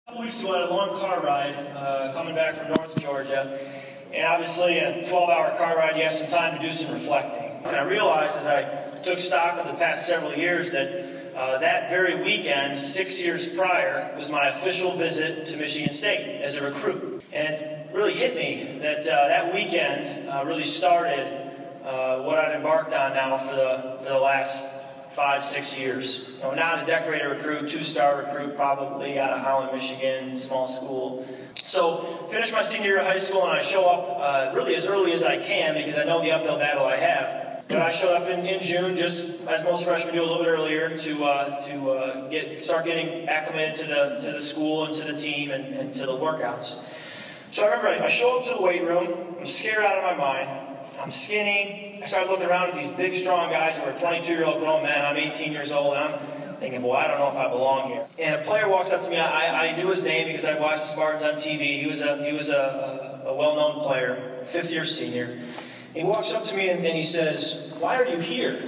A couple weeks ago, I had a long car ride coming back from North Georgia, and obviously a 12-hour car ride, you have some time to do some reflecting. And I realized as I took stock of the past several years that that very weekend, 6 years prior, was my official visit to Michigan State as a recruit. And it really hit me that that weekend really started what I've embarked on now for the last 5-6 years. You know, now I'm a decorated recruit, 2-star recruit, probably out of Holland, Michigan, small school. So finished my senior year of high school, and I show up really as early as I can because I know the uphill battle I have. But I showed up in June, just as most freshmen do, a little bit earlier, to start getting acclimated to the school and to the team and to the workouts. So I remember I show up to the weight room. I'm scared out of my mind. I'm skinny. I started looking around at these big, strong guys who are 22-year-old grown men. I'm 18 years old, and I'm thinking, boy, I don't know if I belong here. And a player walks up to me. I knew his name because I watched the Spartans on TV. He was a well-known player, 5th-year senior. He walks up to me and he says, "Why are you here?"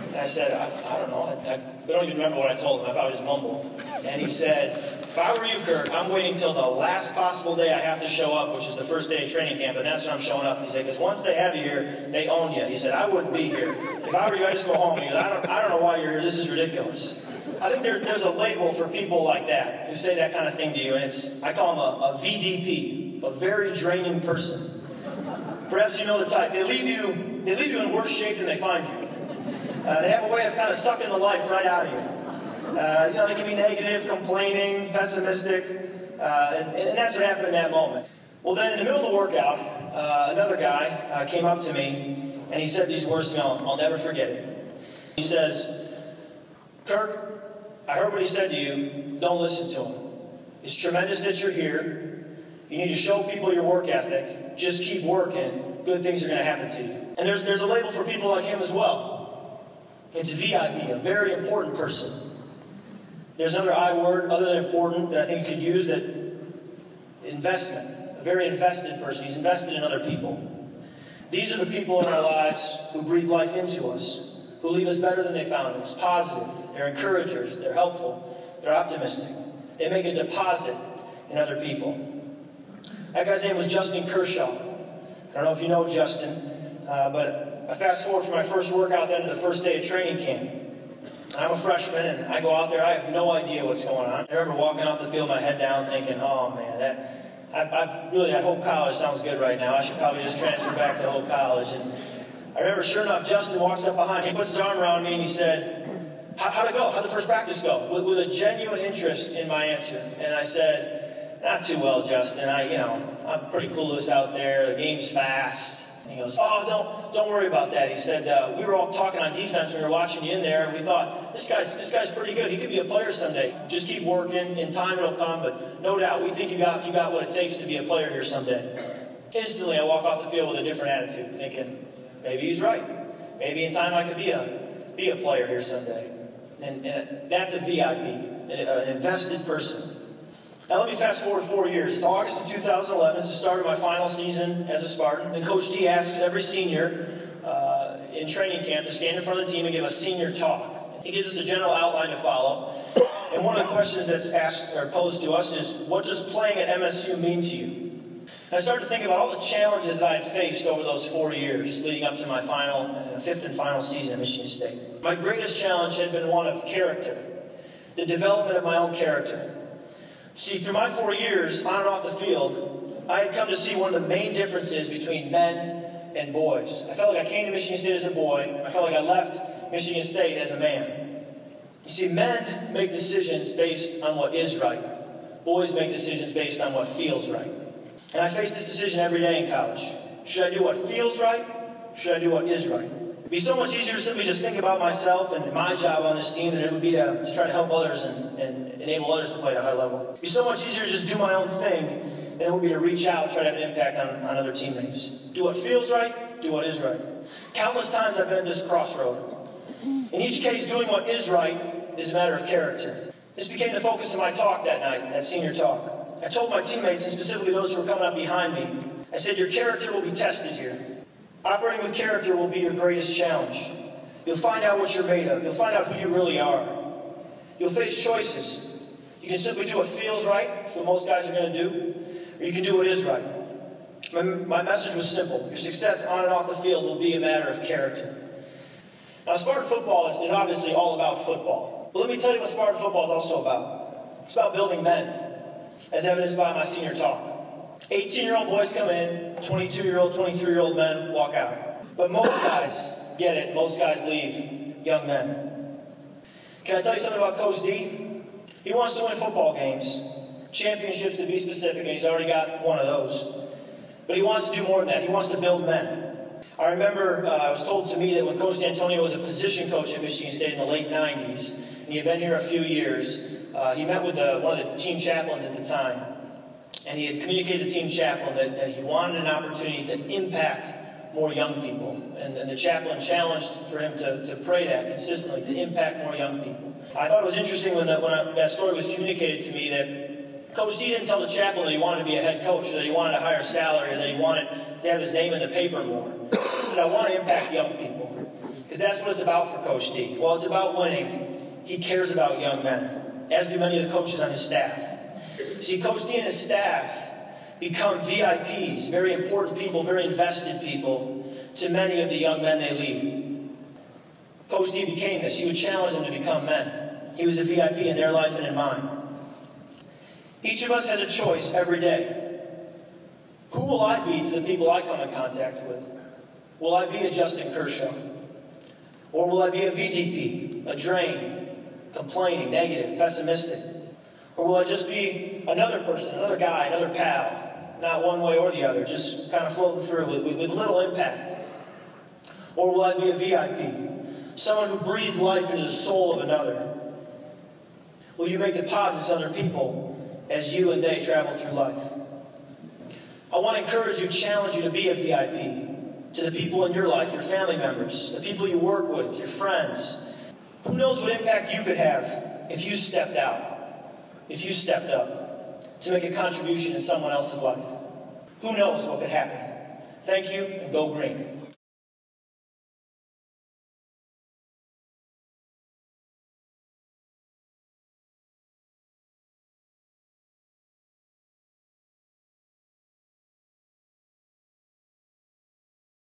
And I said, I don't know. I don't even remember what I told him. I probably just mumbled. And he said, "If I were you, Kirk, I'm waiting till the last possible day I have to show up, which is the first day of training camp, and that's when I'm showing up." He said, "Because once they have you here, they own you." He said, "I wouldn't be here. If I were you, I'd just go home." He goes, I don't know why you're here. This is ridiculous." I think there's a label for people like that who say that kind of thing to you, and I call them a VDP, a very draining person. Perhaps you know the type. They leave you in worse shape than they find you. They have a way of kind of sucking the life right out of you. You know, they can be negative, complaining, pessimistic, and that's what happened in that moment. Well, then in the middle of the workout, another guy came up to me, and he said these words to me. I'll never forget it. He says, "Kirk, I heard what he said to you. Don't listen to him. It's tremendous that you're here. You need to show people your work ethic. Just keep working. Good things are going to happen to you." And there's a label for people like him as well. It's a VIP, a very important person. There's another I word other than important that I think you could use, that investment. A very invested person. He's invested in other people. These are the people in our lives who breathe life into us, who leave us better than they found us. Positive. They're encouragers. They're helpful. They're optimistic. They make a deposit in other people. That guy's name was Justin Kershaw. I don't know if you know Justin, but I fast forward from my first workout then to the first day of training camp. I'm a freshman, and I go out there. I have no idea what's going on. I remember walking off the field, my head down, thinking, "Oh man, I hope college sounds good right now. I should probably just transfer back to Hope College." And I remember, sure enough, Justin walks up behind me, he puts his arm around me, and he said, "How'd it go? How'd the first practice go?" With a genuine interest in my answer. And I said, "Not too well, Justin. I'm pretty clueless out there. The game's fast." And he goes, "Oh, don't worry about that." He said, "We were all talking on defense when we were watching you in there, and we thought, this guy's pretty good. He could be a player someday. Just keep working. In time it'll come, but no doubt we think you got what it takes to be a player here someday." Instantly, I walk off the field with a different attitude, thinking, maybe he's right. Maybe in time I could be a player here someday. And that's a VIP, an invested person. Now let me fast forward 4 years. It's August of 2011. It's the start of my final season as a Spartan. And Coach D asks every senior in training camp to stand in front of the team and give a senior talk. He gives us a general outline to follow. And one of the questions that's asked or posed to us is, what does playing at MSU mean to you? And I started to think about all the challenges I had faced over those 4 years leading up to my fifth and final season at Michigan State. My greatest challenge had been one of character, the development of my own character. See, through my 4 years on and off the field, I had come to see one of the main differences between men and boys. I felt like I came to Michigan State as a boy. I felt like I left Michigan State as a man. You see, men make decisions based on what is right. Boys make decisions based on what feels right. And I face this decision every day in college. Should I do what feels right? Should I do what is right? It'd be so much easier to simply just think about myself and my job on this team than it would be to try to help others and enable others to play at a high level. It'd be so much easier to just do my own thing than it would be to reach out and try to have an impact on other teammates. Do what feels right, do what is right. Countless times I've been at this crossroad. In each case, doing what is right is a matter of character. This became the focus of my talk that night, that senior talk. I told my teammates, and specifically those who were coming up behind me, I said, your character will be tested here. Operating with character will be your greatest challenge. You'll find out what you're made of. You'll find out who you really are. You'll face choices. You can simply do what feels right, which is what most guys are going to do, or you can do what is right. My message was simple. Your success on and off the field will be a matter of character. Now, Spartan football is obviously all about football. But let me tell you what Spartan football is also about. It's about building men, as evidenced by my senior talk. 18-year-old boys come in, 22-year-old, 23-year-old men walk out. But most guys get it. Most guys leave young men. Can I tell you something about Coach D? He wants to win football games, championships to be specific, and he's already got one of those. But he wants to do more than that. He wants to build men. I remember it was told to me that when Coach Dantonio was a position coach at Michigan State in the late 90s, and he had been here a few years, he met with one of the team chaplains at the time, and he had communicated to the team chaplain that he wanted an opportunity to impact more young people. And the chaplain challenged for him to pray that consistently, to impact more young people. I thought it was interesting when that story was communicated to me that Coach D didn't tell the chaplain that he wanted to be a head coach, or that he wanted a higher salary, or that he wanted to have his name in the paper more. He said, I want to impact young people. Because that's what it's about for Coach D. While it's about winning, he cares about young men, as do many of the coaches on his staff. See, Coach D and his staff become VIPs, very important people, very invested people, to many of the young men they lead. Coach D became this. He would challenge them to become men. He was a VIP in their life and in mine. Each of us has a choice every day. Who will I be to the people I come in contact with? Will I be a Justin Kershaw? Or will I be a VDP, a drain, complaining, negative, pessimistic? Or will I just be another person, another guy, another pal, not one way or the other, just kind of floating through with little impact? Or will I be a VIP, someone who breathes life into the soul of another? Will you make deposits on other people as you and they travel through life? I want to encourage you, challenge you to be a VIP to the people in your life, your family members, the people you work with, your friends. Who knows what impact you could have if you stepped out, if you stepped up to make a contribution in someone else's life? Who knows what could happen? Thank you, and go green.